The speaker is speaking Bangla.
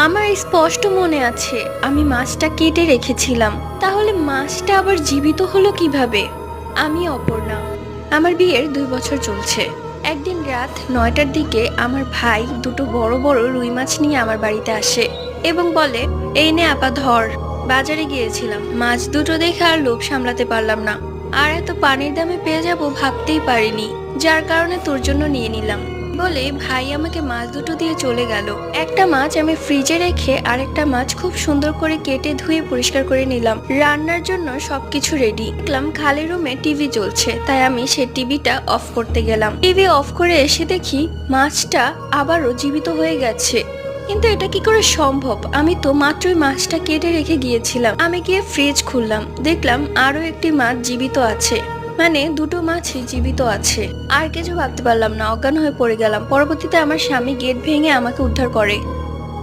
আমার স্পষ্ট মনে আছে আমি মাছটা কেটে রেখেছিলাম। তাহলে মাছটা আবার জীবিত হলো কিভাবে? আমি অপর্ণা। আমার বিয়ের 2 বছর চলছে। একদিন রাত 9টার দিকে আমার ভাই দুটো বড় বড় রুই মাছ নিয়ে আমার বাড়িতে আসে এবং বলে, এই নে আপা ধর। বাজারে গিয়েছিলাম, মাছ দুটো দেখে আর লোভ সামলাতে পারলাম না। আর এত পানির দামে পেয়ে যাব ভাবতেই পারিনি, যার কারণে তোর জন্য নিয়ে নিলাম বলে ভাই আমাকে মাছ দুটো দিয়ে চলে গেল। একটা মাছ আমি ফ্রিজে রেখে আরেকটা মাছ খুব সুন্দর করে কেটে ধুয়ে পরিষ্কার করে নিলাম। রান্নার জন্য সবকিছু রেডি। দেখলাম খালি রুমে টিভি চলছে, তাই আমি সে টিভিটা অফ করতে গেলাম। টিভি অফ করে এসে দেখি মাছটা আবারও জীবিত হয়ে গেছে। কিন্তু এটা কি করে সম্ভব? আমি তো মাত্রই মাছটা কেটে রেখে গিয়েছিলাম। আমি গিয়ে ফ্রিজ খুললাম, দেখলাম আরো একটি মাছ জীবিত আছে। মানে দুটো মাছই জীবিত আছে। আর কিছু ভাবতে পারলাম না, অজ্ঞান হয়ে পড়ে গেলাম। পরবর্তীতে আমার স্বামী গেট ভেঙে আমাকে উদ্ধার করে।